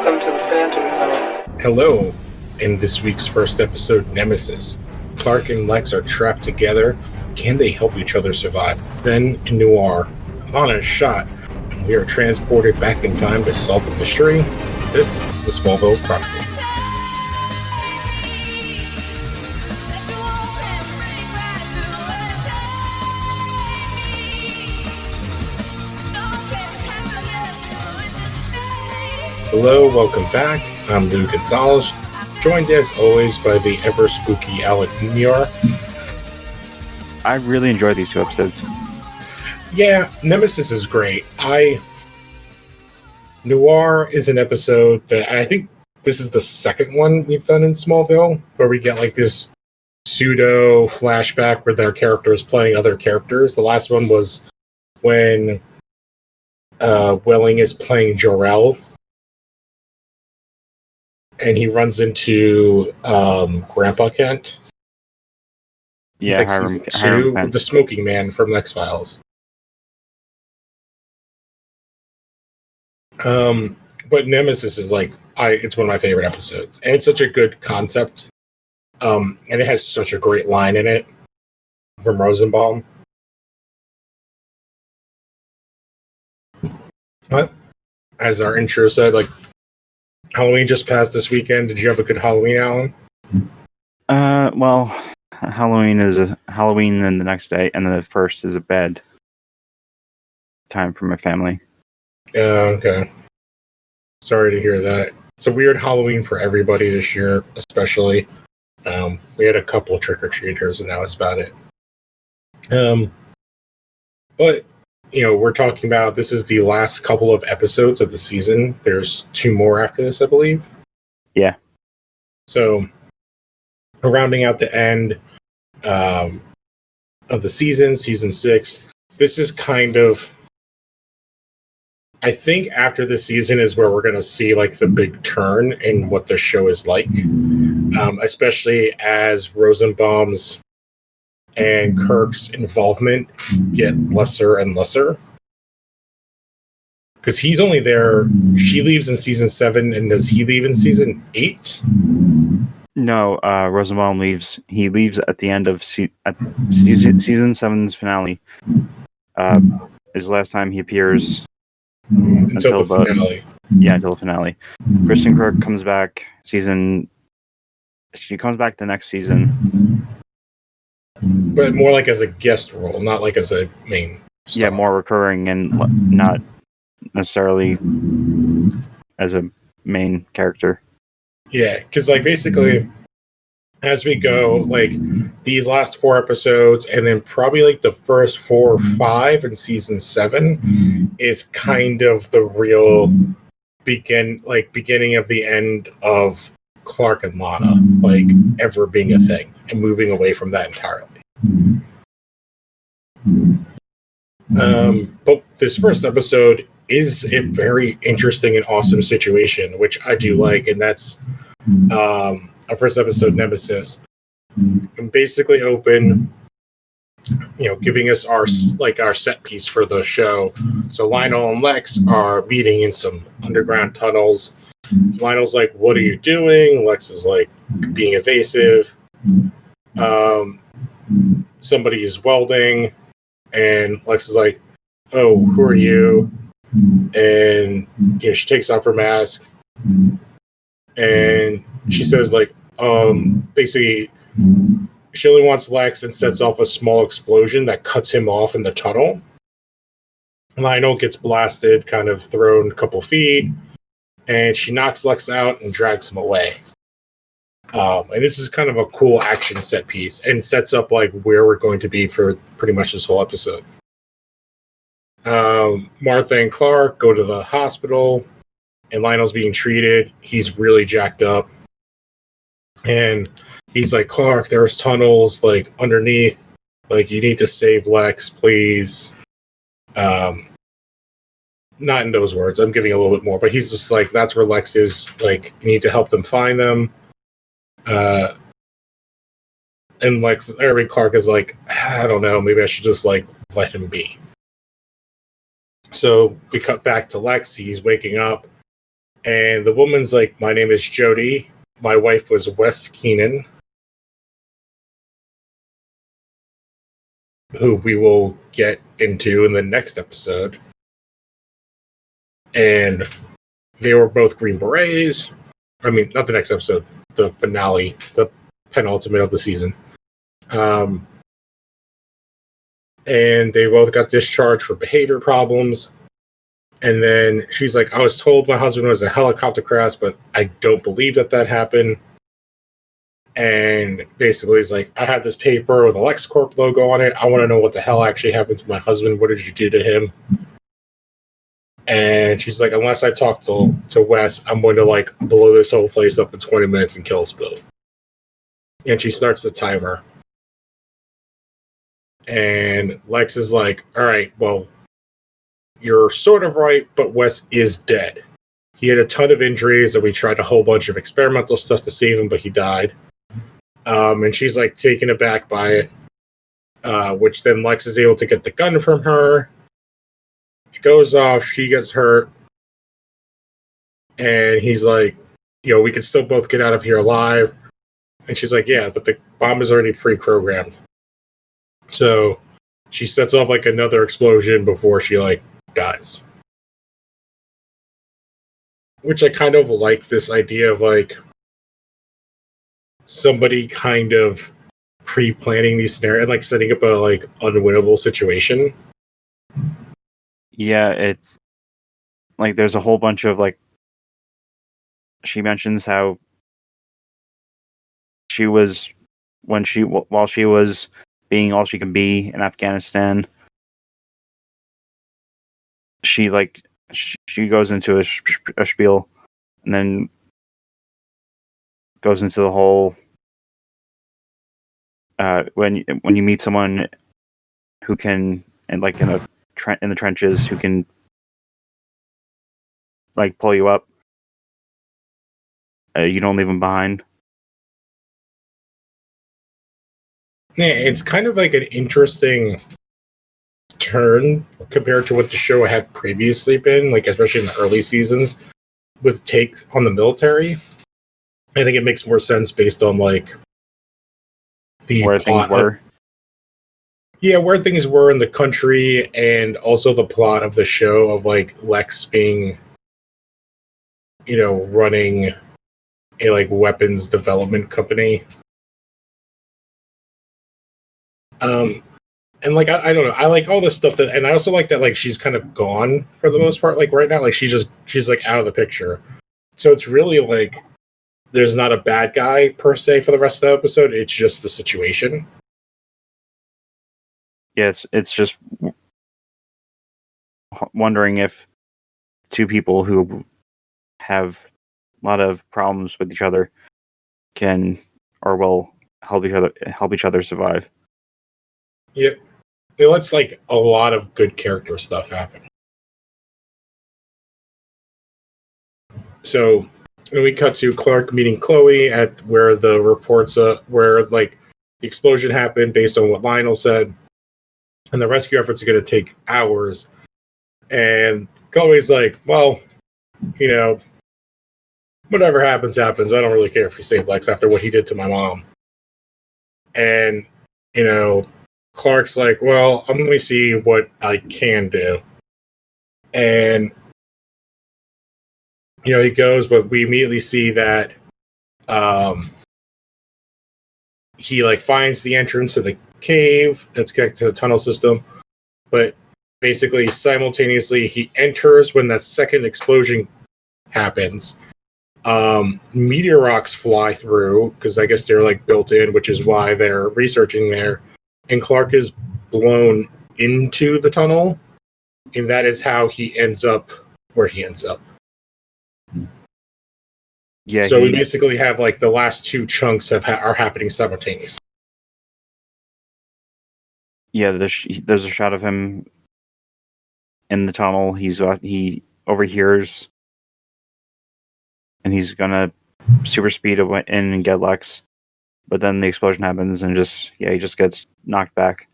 Welcome to the Phantom Zone. Hello. In this week's first episode, Nemesis. Clark and Lex are trapped together. Can they help each other survive? Then, in Noir, Lana is shot, and we are transported back in time to solve the mystery. This is the Smallville Chronicles. Hello, welcome back. I'm Lou Gonzalez, joined as always by the ever spooky Alec Noir. I really enjoyed these two episodes. Yeah, Nemesis is great. Noir is an episode that I think this is the second one we've done in Smallville, where we get like this pseudo flashback where their character is playing other characters. The last one was when Welling is playing Jor-El, and he runs into Grandpa Kent. Yeah, it's like season 2, the smoking man from X-Files. But Nemesis is like, it's one of my favorite episodes. And it's such a good concept. And it has such a great line in it from Rosenbaum. But as our intro said, like, Halloween just passed this weekend. Did you have a good Halloween, Alan? Well, Halloween is a Halloween, and the next day, and then the first is a bed time for my family. Okay. Sorry to hear that. It's a weird Halloween for everybody this year, especially. We had a couple of trick-or-treaters, and that was about it. But, we're talking about, this is the last couple of episodes of the season. There's 2 more after this, I believe. Yeah. So, we're rounding out the end of the season 6. This is kind of, I think after this season is where we're going to see like the big turn in what the show is like, especially as Rosenbaum's and Kirk's involvement get lesser and lesser. Because he's only there, she leaves in season 7, and does he leave in season 8? No, Rosenbaum leaves. He leaves at the end of season 7's finale. Is the last time he appears until the finale. Yeah, until the finale. Kristen Kirk comes back. She comes back the next season. But more like as a guest role, not like as a main star. Yeah, more recurring and not necessarily as a main character. Yeah, because like basically as we go, like these last 4 episodes and then probably like the first 4 or 5 in season 7 is kind of the real beginning of the end of Clark and Lana, like ever being a thing and moving away from that entirely. But this first episode is a very interesting and awesome situation, which I do like, and that's our first episode, Nemesis, and basically open, giving us our set piece for the show. So Lionel and Lex are meeting in some underground tunnels. Lionel's like, "What are you doing?" Lex is like, being evasive. Somebody is welding, and Lex is like, "Oh, who are you?" And she takes off her mask, and she says like, basically, she only wants Lex, and sets off a small explosion that cuts him off in the tunnel. Lionel gets blasted, kind of thrown a couple feet, and she knocks Lex out and drags him away. And this is kind of a cool action set piece, and sets up like where we're going to be for pretty much this whole episode. Martha and Clark go to the hospital, and Lionel's being treated. He's really jacked up, and he's like, "Clark, there's tunnels like underneath. Like, you need to save Lex, please." Not in those words. I'm giving a little bit more, but he's just like, that's where Lex is. Like, you need to help them find them. And Clark is like, I don't know, maybe I should just like let him be. So we cut back to Lex. He's waking up, And the woman's like, my name is Jody. My wife was Wes Keenan, who we will get into in the next episode. And they were both Green Berets. I mean, not the next episode, the finale, the penultimate of the season. And they both got discharged for behavior problems. And then she's like, I was told my husband was a helicopter crash, but I don't believe that happened. And basically he's like, I had this paper with a LexCorp logo on it. I want to know what the hell actually happened to my husband. What did you do to him? And she's like, unless I talk to Wes, I'm going to like blow this whole place up in 20 minutes and kill us both. And she starts the timer. And Lex is like, all right, well, you're sort of right, but Wes is dead. He had a ton of injuries, and we tried a whole bunch of experimental stuff to save him, but he died. And she's like taken aback by it, which then Lex is able to get the gun from her. It goes off, she gets hurt, and he's like, we can still both get out of here alive. And she's like, yeah, but the bomb is already pre-programmed. So she sets off like another explosion before she like dies. Which I kind of like this idea of like somebody kind of pre-planning these scenarios and like setting up a like unwinnable situation. Yeah, it's like there's a whole bunch of like she mentions how she was while she was being all she can be in Afghanistan, she goes into a spiel and then goes into the whole when you meet someone who can and like in the trenches who can like pull you up, you don't leave them behind. Yeah, it's kind of like an interesting turn compared to what the show had previously been, like especially in the early seasons, with take on the military. I think it makes more sense based on like the where things were. Where things were in the country, and also the plot of the show of like Lex being, running a like weapons development company. And like I don't know, I like all this stuff and I also like that like she's kind of gone for the most part. Like right now, like she's like out of the picture. So it's really like there's not a bad guy per se for the rest of the episode. It's just the situation. Yes, it's just wondering if two people who have a lot of problems with each other can or will help each other survive. Yeah, it lets like a lot of good character stuff happen. So when we cut to Clark meeting Chloe at where the reports where like the explosion happened based on what Lionel said, and the rescue efforts are going to take hours. And Chloe's like, well, whatever happens, happens. I don't really care if he saved Lex after what he did to my mom. And, Clark's like, well, let me see what I can do. And, he goes, but we immediately see that he like finds the entrance to the cave that's connected to the tunnel system. But basically, simultaneously, he enters when that second explosion happens. Meteor rocks fly through because I guess they're like built in, which is why they're researching there. And Clark is blown into the tunnel, and that is how he ends up where he ends up. Yeah. So we basically have like the last two chunks are happening simultaneously. Yeah, there's a shot of him in the tunnel. He overhears, and he's gonna super speed in and get Lex, but then the explosion happens and he just gets knocked back.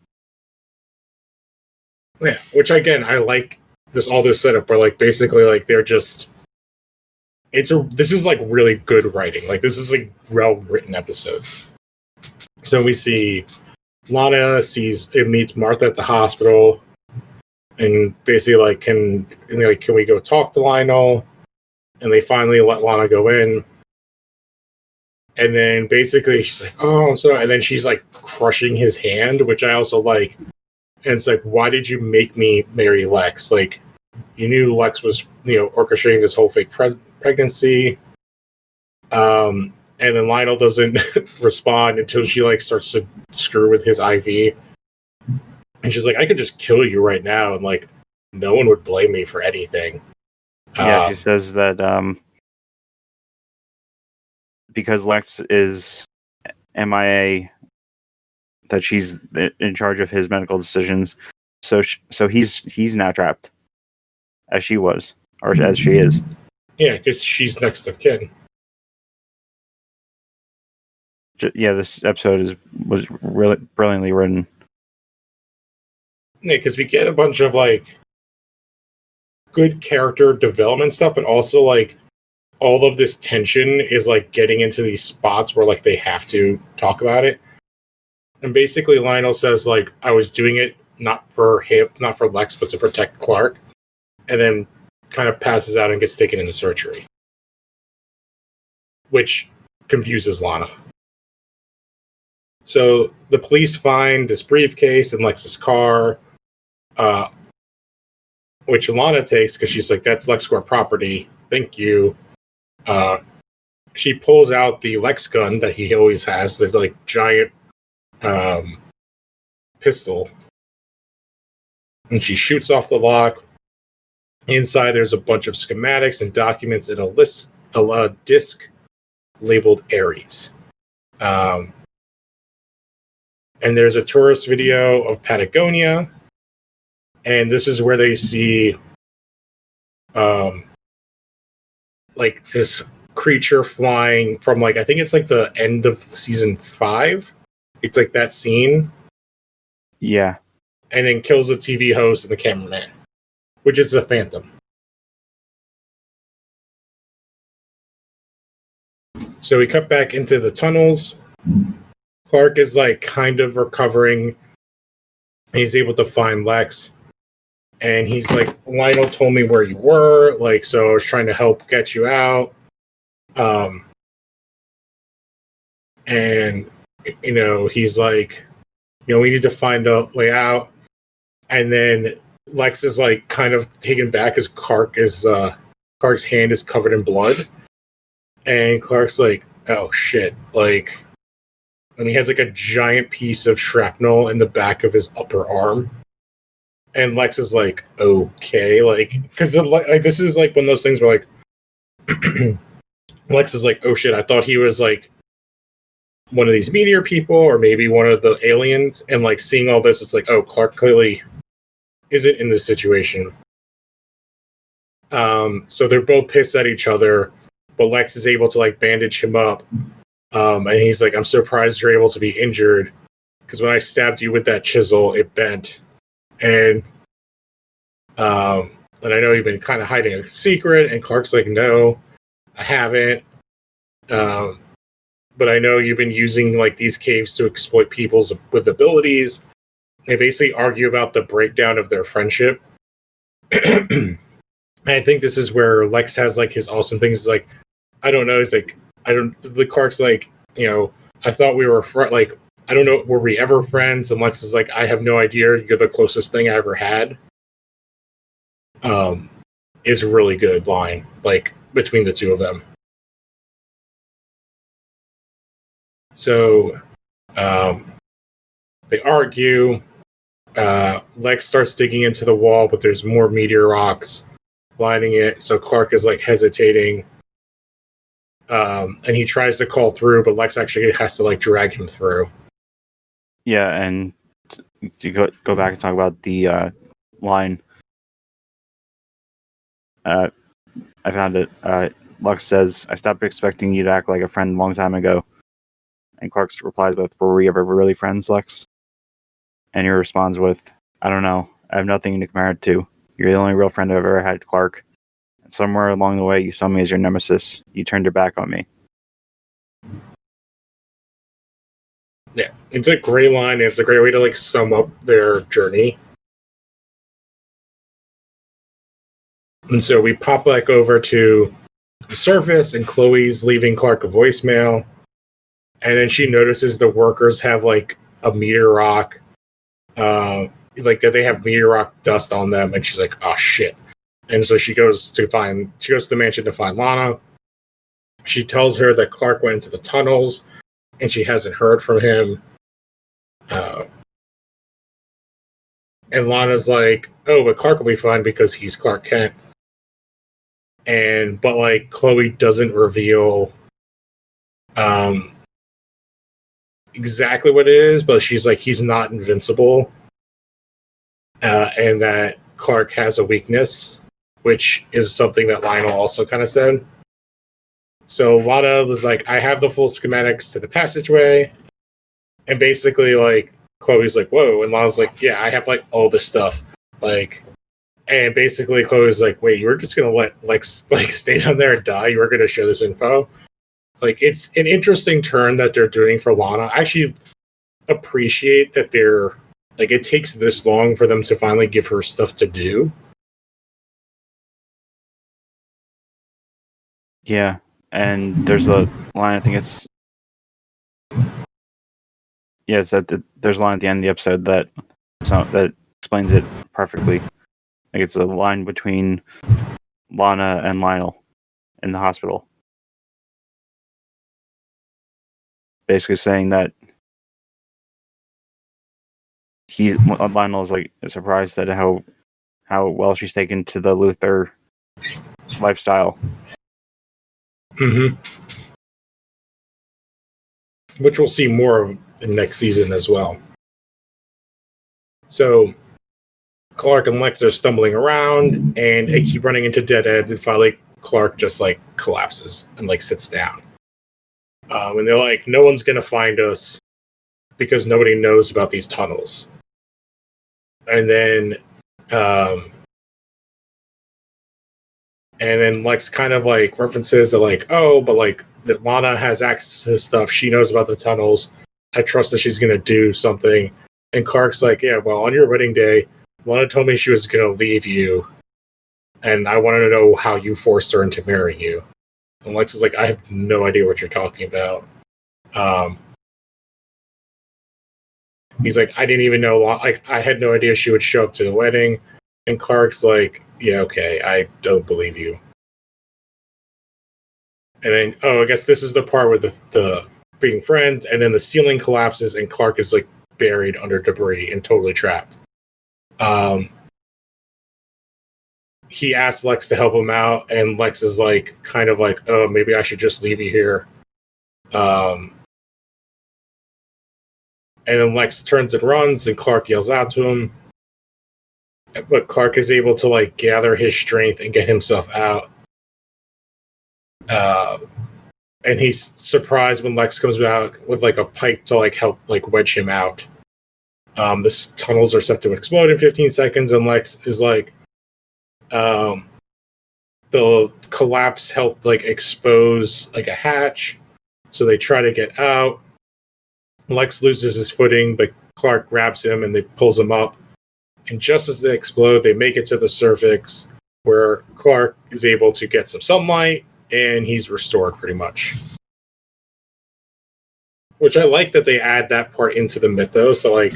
Yeah, which again I like all this setup where like basically like they're just this is like really good writing. Like this is like well written episode. So we see Lana meets Martha at the hospital, and basically like can we go talk to Lionel? And they finally let Lana go in. And then basically she's like, oh, I'm sorry. And then she's like crushing his hand, which I also like. And it's like, why did you make me marry Lex? Like, you knew Lex was, orchestrating this whole fake pregnancy. And then Lionel doesn't respond until she like starts to screw with his IV. And she's like, I could just kill you right now. And like, no one would blame me for anything. Yeah, she says that because Lex is MIA, that she's in charge of his medical decisions. So he's now trapped, as she was, or as she is. Yeah, because she's next of kin. Yeah, this episode was really brilliantly written. Yeah, because we get a bunch of like good character development stuff, but also like all of this tension is like getting into these spots where like they have to talk about it. And basically Lionel says like, I was doing it not for him, not for Lex, but to protect Clark. And then kind of passes out and gets taken into surgery, which confuses Lana. So the police find this briefcase in Lex's car, which Lana takes because she's like, that's LexCorp property. Thank you. She pulls out the Lex gun that he always has, the like giant pistol, and she shoots off the lock. Inside, there's a bunch of schematics and documents in a disc labeled Ares. And there's a tourist video of Patagonia, and this is where they see like this creature flying from like, I think it's like the end of season 5. It's like that scene. Yeah. And then kills the TV host and the cameraman, which is the Phantom. So we cut back into the tunnels. Clark is like kind of recovering. He's able to find Lex. And he's like, Lionel told me where you were. Like, so I was trying to help get you out. And, he's like, we need to find a way out. And then Lex is like kind of taken back as Clark's hand is covered in blood. And Clark's like, oh shit. Like, and he has like a giant piece of shrapnel in the back of his upper arm. And Lex is like, okay. Like, because like, this is like one of those things where like, Lex is like, oh shit, I thought he was like one of these meteor people or maybe one of the aliens. And like seeing all this, it's like, oh, Clark clearly isn't in this situation. So they're both pissed at each other, but Lex is able to like bandage him up. And he's like, I'm surprised you're able to be injured because when I stabbed you with that chisel, it bent. And I know you've been kind of hiding a secret. And Clark's like, no, I haven't. But I know you've been using like these caves to exploit people's with abilities. They basically argue about the breakdown of their friendship. And I think this is where Lex has like his awesome things. Like, I don't know. He's like, Clark's like, I thought we were like, I don't know, were we ever friends? And Lex is like, I have no idea. You're the closest thing I ever had. Is a really good line, like between the two of them. So, they argue. Lex starts digging into the wall, but there's more meteor rocks lining it. So Clark is like hesitating. And he tries to call through, but Lex actually has to like drag him through. Yeah, and to go back and talk about the line. I found it. Lex says, I stopped expecting you to act like a friend a long time ago. And Clark replies with, were we ever really friends, Lex? And he responds with, I don't know. I have nothing to compare it to. You're the only real friend I've ever had, Clark. somewhere along the way, you saw me as your nemesis. You turned your back on me. Yeah, it's a great line. And it's a great way to like sum up their journey. And so we pop back over to the surface, and Chloe's leaving Clark a voicemail. And then she notices the workers have like a meteor rock, like that they have meteor rock dust on them, and she's like, "Oh shit!" And so she goes to the mansion to find Lana. She tells her that Clark went into the tunnels, and she hasn't heard from him. And Lana's like, "Oh, but Clark will be fine because he's Clark Kent." But like Chloe doesn't reveal exactly what it is, but she's like, he's not invincible, and that Clark has a weakness, which is something that Lionel also kind of said. So Lana was like, I have the full schematics to the passageway, and basically like Chloe's like, whoa, and Lana's like, yeah, I have like all this stuff, like, and basically Chloe's like, wait, you were just gonna let Lex like stay down there and die? You were gonna show this info? Like, it's an interesting turn that they're doing for Lana. I actually appreciate that they're like, it takes this long for them to finally give her stuff to do. Yeah, and there's a line. I think it's there's a line at the end of the episode that explains it perfectly. Like it's a line between Lana and Lionel in the hospital, basically saying that Lionel is like surprised at how well she's taken to the Luther lifestyle. Mm-hmm. Which we'll see more of in next season as well. So Clark and Lex are stumbling around, and they keep running into dead ends, and finally Clark just like collapses and like sits down. And they're like, no one's gonna find us because nobody knows about these tunnels. And then Lex kind of like references to like, oh, but like that Lana has access to this stuff. She knows about the tunnels. I trust that she's gonna do something. And Clark's like, yeah, well, on your wedding day, Lana told me she was gonna leave you, and I wanted to know how you forced her into marrying you. And Lex is like, I have no idea what you're talking about. He's like, I didn't even know. I had no idea she would show up to the wedding. And Clark's like, yeah, okay, I don't believe you. And then, I guess this is the part with the being friends. And then the ceiling collapses, and Clark is like buried under debris and totally trapped. He asks Lex to help him out, and Lex is like, kind of like, oh, maybe I should just leave you here. And then Lex turns and runs, and Clark yells out to him. But Clark is able to like gather his strength and get himself out. And he's surprised when Lex comes out with like a pipe to like help like wedge him out. The tunnels are set to explode in 15 seconds, and Lex is like, the collapse helped like expose like a hatch, so they try to get out. Lex loses his footing, but Clark grabs him and they pulls him up. And just as they explode, they make it to the surface, where Clark is able to get some sunlight, and he's restored pretty much. Which I like that they add that part into the mythos. So like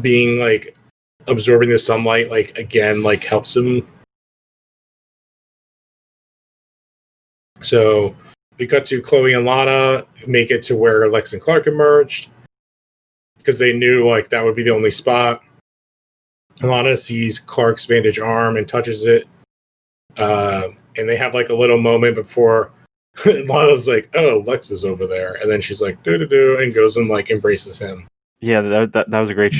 being like absorbing the sunlight, like again, like helps him. So we cut to Chloe and Lana make it to where Lex and Clark emerged, because they knew like that would be the only spot. Lana sees Clark's bandaged arm and touches it. And they have like a little moment before Lana's like, oh, Lex is over there. And then she's like, do, and goes and like embraces him. Yeah, that was a great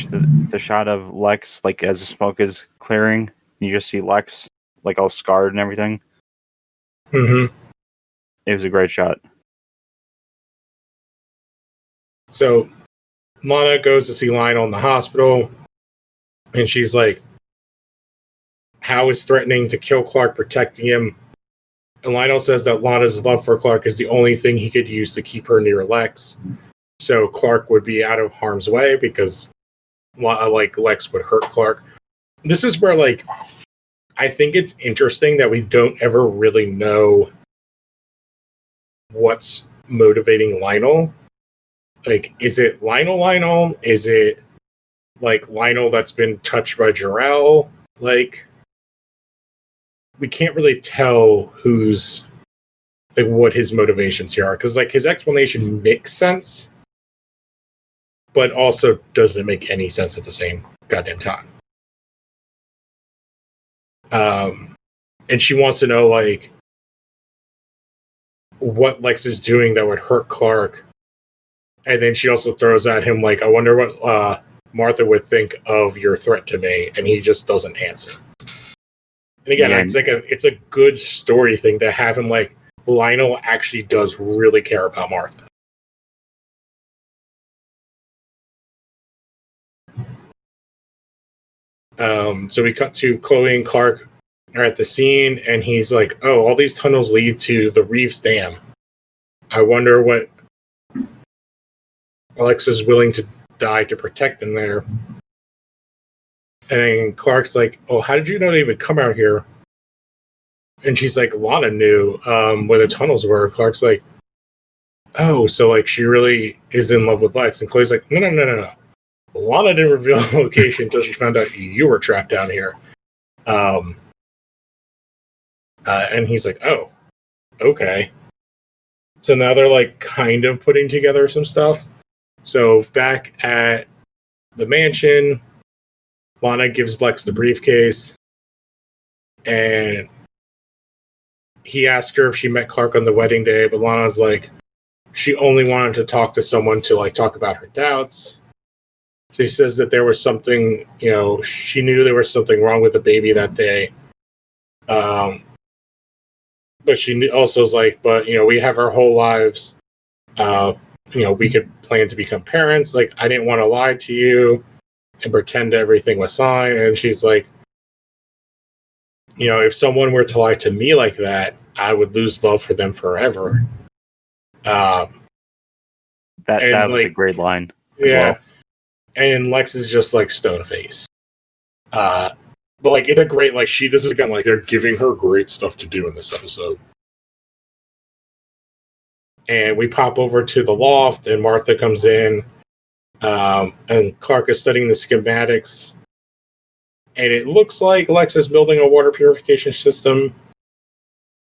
the shot of Lex, like as the smoke is clearing, you just see Lex like all scarred and everything. Mm-hmm. It was a great shot. So Lana goes to see Lionel in the hospital, and she's like, Hal is threatening to kill Clark, protecting him. And Lionel says that Lana's love for Clark is the only thing he could use to keep her near Lex. So Clark would be out of harm's way because Lex would hurt Clark. This is where I think it's interesting that we don't ever really know what's motivating Lionel. Is it Lionel? Is it Lionel that's been touched by Jor-El? We can't really tell who's what his motivations here are, because his explanation makes sense, but also doesn't make any sense at the same goddamn time. And she wants to know what Lex is doing that would hurt Clark, and then she also throws at him I wonder what Martha would think of your threat to me, and he just doesn't answer. And again, it's a good story thing to have him Lionel actually does really care about Martha. So we cut to Chloe and Clark are at the scene, and he's like, "Oh, all these tunnels lead to the Reeves Dam. I wonder what Alex is willing to die to protect them there." And Clark's like, "Oh, how did you know they would come out here?" And she's like, "Lana knew where the tunnels were." Clark's like, "Oh, so she really is in love with Lex." And Chloe's like, No. Lana didn't reveal the location until she found out you were trapped down here. And he's like, "Oh, okay." So now they're kind of putting together some stuff. So back at the mansion, Lana gives Lex the briefcase, and he asked her if she met Clark on the wedding day, but Lana's she only wanted to talk to someone to talk about her doubts. She says that there was something, she knew there was something wrong with the baby that day. But she also is but, we have our whole lives. We could plan to become parents. I didn't want to lie to you and pretend everything was fine. And she's if someone were to lie to me like that, I would lose love for them forever. That was a great line. Yeah. Well. And Lex is just stone face. But it's a great this is again they're giving her great stuff to do in this episode. And we pop over to the loft, and Martha comes in, and Clark is studying the schematics. And it looks like Lex is building a water purification system.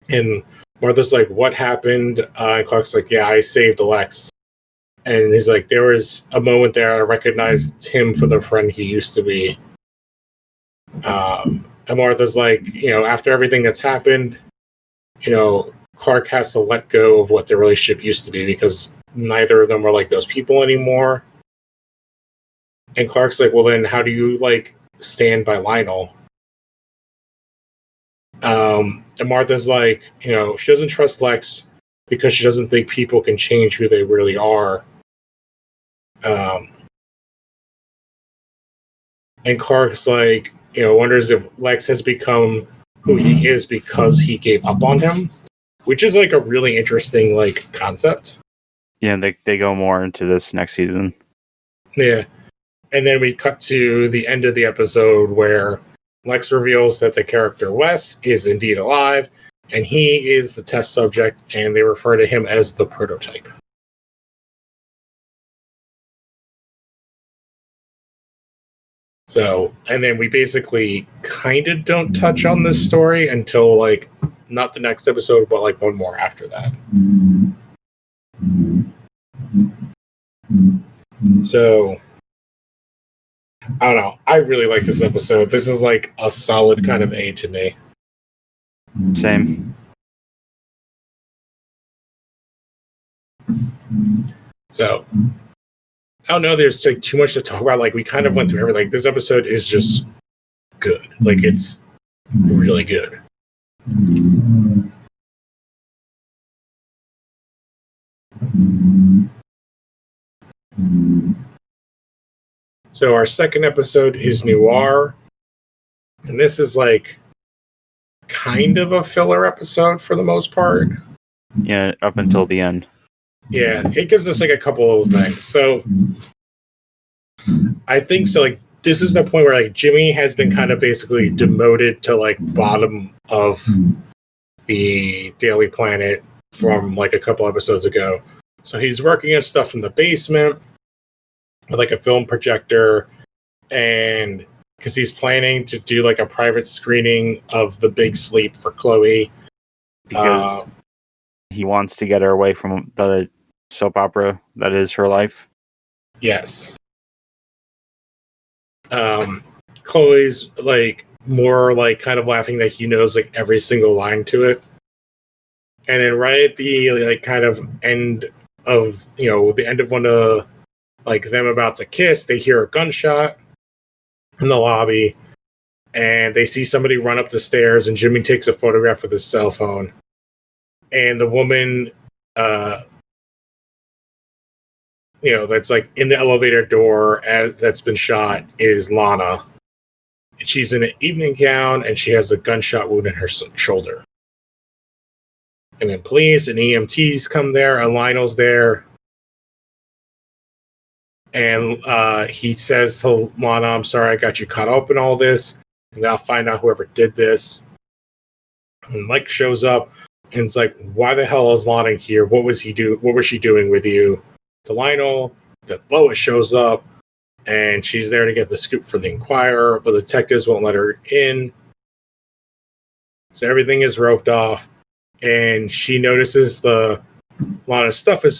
And Martha's like, "What happened?" And Clark's like, "Yeah, I saved Lex." And he's like, "There was a moment there I recognized him for the friend he used to be." And Martha's like, after everything that's happened, Clark has to let go of what their relationship used to be because neither of them are those people anymore. And Clark's like, "Well, then how do you stand by Lionel?" And Martha's like, she doesn't trust Lex because she doesn't think people can change who they really are. And Clark's wonders if Lex has become who he is because he gave up on him, which is a really interesting concept. Yeah, they go more into this next season. Yeah. And then we cut to the end of the episode where Lex reveals that the character Wes is indeed alive, and he is the test subject, and they refer to him as the prototype. So, and then we basically kind of don't touch on this story until not the next episode, but one more after that. So, I don't know. I really like this episode. This is a solid kind of A to me. Same. So, I don't know. There's too much to talk about. We kind of went through everything. This episode is just good. It's really good. So our second episode is Noir, and this is kind of a filler episode for the most part. Yeah, up until the end. Yeah, it gives us like a couple of things. So I think so. Like this is the point where like Jimmy has been kind of basically demoted to like bottom of the Daily Planet from like a couple episodes ago. So he's working on stuff in the basement with like a film projector, and because he's planning to do like a private screening of The Big Sleep for Chloe. Because he wants to get her away from the soap opera that is her life. Yes. Chloe's like more like kind of laughing that he knows like every single line to it. And then right at the like kind of end of, you know, the end of one of like them about to kiss, they hear a gunshot in the lobby and they see somebody run up the stairs and Jimmy takes a photograph with his cell phone. And the woman, you know, that's like in the elevator door that's been shot is Lana. And she's in an evening gown and she has a gunshot wound in her shoulder. And then police and EMTs come there, and Lionel's there. And he says to Lana, I'm sorry I got you caught up in all this. And I'll find out whoever did this. And Mike shows up and it's like, why the hell is Lana here? What was she doing with you? To Lionel, that Lois shows up and she's there to get the scoop for the Inquirer, but the detectives won't let her in. So everything is roped off. And she notices the Lana's stuff is